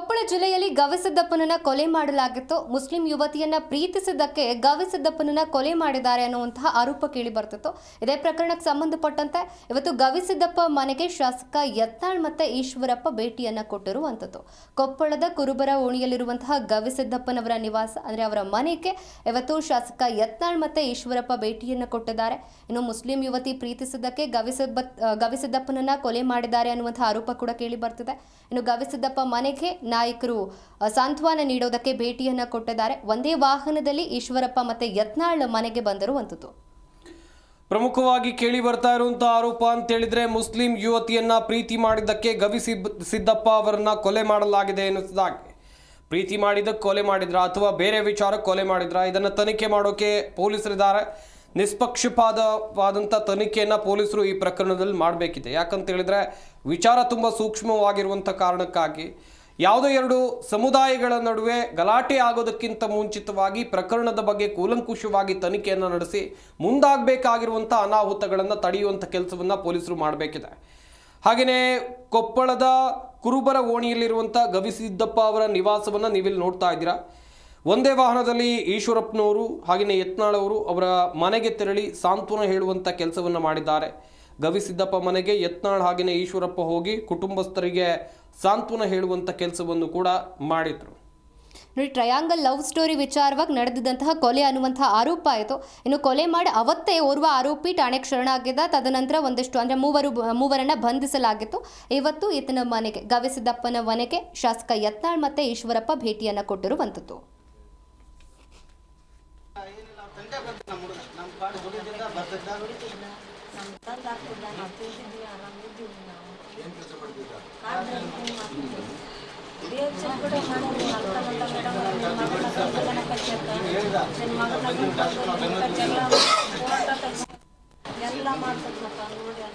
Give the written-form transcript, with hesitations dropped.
ಕೊಪ್ಪಳ ಜಿಲ್ಲೆಯಲ್ಲಿ ಗವಿಸಿದ್ದಪ್ಪನನ್ನ ಕೊಲೆ ಮಾಡಲಾಗಿತ್ತು. ಮುಸ್ಲಿಂ ಯುವತಿಯನ್ನ ಪ್ರೀತಿಸಿದ್ದಕ್ಕೆ ಗವಿಸಿದ್ದಪ್ಪನನ್ನ ಕೊಲೆ ಮಾಡಿದ್ದಾರೆ ಅನ್ನುವಂತಹ ಆರೋಪ ಕೇಳಿ ಬರ್ತಿತ್ತು. ಇದೇ ಪ್ರಕರಣಕ್ಕೆ ಸಂಬಂಧಪಟ್ಟಂತೆ ಇವತ್ತು ಗವಿಸಿದ್ದಪ್ಪ ಮನೆಗೆ ಶಾಸಕ ಯತ್ನಾಳ್ ಮತ್ತೆ ಈಶ್ವರಪ್ಪ ಭೇಟಿಯನ್ನ ಕೊಟ್ಟಿರುವಂತದ್ದು. ಕೊಪ್ಪಳದ ಕುರುಬರ ಓಣಿಯಲ್ಲಿರುವಂತಹ ಗವಿಸಿದ್ದಪ್ಪನವರ ನಿವಾಸ ಅಂದ್ರೆ ಅವರ ಮನೆಗೆ ಇವತ್ತು ಶಾಸಕ ಯತ್ನಾಳ್ ಮತ್ತೆ ಈಶ್ವರಪ್ಪ ಭೇಟಿಯನ್ನ ಕೊಟ್ಟಿದ್ದಾರೆ. ಇನ್ನು ಮುಸ್ಲಿಂ ಯುವತಿ ಪ್ರೀತಿಸಿದ್ದಕ್ಕೆ ಗವಿಸಿದ್ದಪ್ಪನನ್ನ ಕೊಲೆ ಮಾಡಿದ್ದಾರೆ ಅನ್ನುವಂತಹ ಆರೋಪ ಕೂಡ ಕೇಳಿ ಬರ್ತಿದೆ. ಇನ್ನು ಗವಿಸಿದ್ದಪ್ಪ ಮನೆಗೆ ನಾಯಕರು ಸಾಂತ್ವನ ನೀಡೋದಕ್ಕೆ ಭೇಟಿಯನ್ನ ಕೊಟ್ಟಿದ್ದಾರೆ. ಒಂದೇ ವಾಹನದಲ್ಲಿ ಈಶ್ವರಪ್ಪ ಮತ್ತೆ ಯತ್ನಾಳ್ ಮನೆಗೆ ಬಂದಿರುವಂತದ್ದು. ಪ್ರಮುಖವಾಗಿ ಕೇಳಿ ಬರ್ತಾ ಇರುವಂತಹ ಆರೋಪ ಅಂತ ಹೇಳಿದ್ರೆ ಮುಸ್ಲಿಂ ಯುವತಿಯನ್ನ ಪ್ರೀತಿ ಮಾಡಿದ್ದಕ್ಕೆ ಗವಿಸಿದ್ದಪ್ಪ ಅವರನ್ನ ಕೊಲೆ ಮಾಡಲಾಗಿದೆ ಎನ್ನುವುದಾಗಿ. ಪ್ರೀತಿ ಮಾಡಿದ್ದಕ್ಕೆ ಕೊಲೆ ಮಾಡಿದ್ರ ಅಥವಾ ಬೇರೆ ವಿಚಾರಕ್ಕೆ ಕೊಲೆ ಮಾಡಿದ್ರ ಇದನ್ನ ತನಿಖೆ ಮಾಡೋಕೆ ಪೊಲೀಸರಿದ್ದಾರೆ. ನಿಷ್ಪಕ್ಷಪಾತವಾದಂಥ ತನಿಖೆಯನ್ನು ಪೊಲೀಸರು ಈ ಪ್ರಕರಣದಲ್ಲಿ ಮಾಡಬೇಕಿದೆ. ಯಾಕಂತ ಹೇಳಿದ್ರೆ ವಿಚಾರ ತುಂಬ ಸೂಕ್ಷ್ಮವಾಗಿರುವಂಥ ಕಾರಣಕ್ಕಾಗಿ ಯಾವುದೋ ಎರಡು ಸಮುದಾಯಗಳ ನಡುವೆ ಗಲಾಟೆ ಆಗೋದಕ್ಕಿಂತ ಮುಂಚಿತವಾಗಿ ಪ್ರಕರಣದ ಬಗ್ಗೆ ಕೂಲಂಕುಷವಾಗಿ ತನಿಖೆಯನ್ನು ನಡೆಸಿ ಮುಂದಾಗಬೇಕಾಗಿರುವಂಥ ಅನಾಹುತಗಳನ್ನು ತಡೆಯುವಂಥ ಕೆಲಸವನ್ನು ಪೊಲೀಸರು ಮಾಡಬೇಕಿದೆ. ಹಾಗೆಯೇ ಕೊಪ್ಪಳದ ಕುರುಬರ ಓಣಿಯಲ್ಲಿರುವಂಥ ಗವಿಸಿದ್ದಪ್ಪ ಅವರ ನಿವಾಸವನ್ನು ನೀವಿಲ್ಲಿ ನೋಡ್ತಾ ಇದ್ದೀರಾ. ಒಂದೇ ವಾಹನದಲ್ಲಿ ಈಶ್ವರಪ್ಪನವರು ಹಾಗೆಯೇ ಯತ್ನಾಳ್ ಅವರು ಅವರ ಮನೆಗೆ ತೆರಳಿ ಸಾಂತ್ವನ ಹೇಳುವಂಥ ಕೆಲಸವನ್ನು ಮಾಡಿದ್ದಾರೆ. ಗವಿಸಿದ್ದಪ್ಪ ಮನೆಗೆ ಯತ್ನಾಳ್ ಹಾಗೆಯೇ ಈಶ್ವರಪ್ಪ ಹೋಗಿ ಕುಟುಂಬಸ್ಥರಿಗೆ ಸಾಂತ್ವನ ಹೇಳುವಂಥ ಕೆಲಸವನ್ನು ಕೂಡ ಮಾಡಿದರು. ನೋಡಿ, ಟ್ರಯಾಂಗಲ್ ಲವ್ ಸ್ಟೋರಿ ವಿಚಾರವಾಗಿ ನಡೆದಿದ್ದಂತಹ ಕೊಲೆ ಅನ್ನುವಂತಹ ಆರೋಪ ಆಯಿತು. ಇನ್ನು ಕೊಲೆ ಮಾಡಿ ಅವತ್ತೇ ಓರ್ವ ಆರೋಪಿ ಠಾಣೆಗೆ ಶರಣಾಗಿದ್ದ. ತದನಂತರ ಒಂದಿಷ್ಟು ಅಂದರೆ ಮೂವರನ್ನ ಬಂಧಿಸಲಾಗಿತ್ತು. ಇವತ್ತು ಈತನ ಮನೆಗೆ ಗವಿಸಿದ್ದಪ್ಪನ ಮನೆಗೆ ಶಾಸಕ ಯತ್ನಾಳ್ ಮತ್ತೆ ಈಶ್ವರಪ್ಪ ಭೇಟಿಯನ್ನು ಕೊಟ್ಟಿರುವಂಥದ್ದು. ಎಲ್ಲ ಮಾಡ್ತದ ನೋಡಿ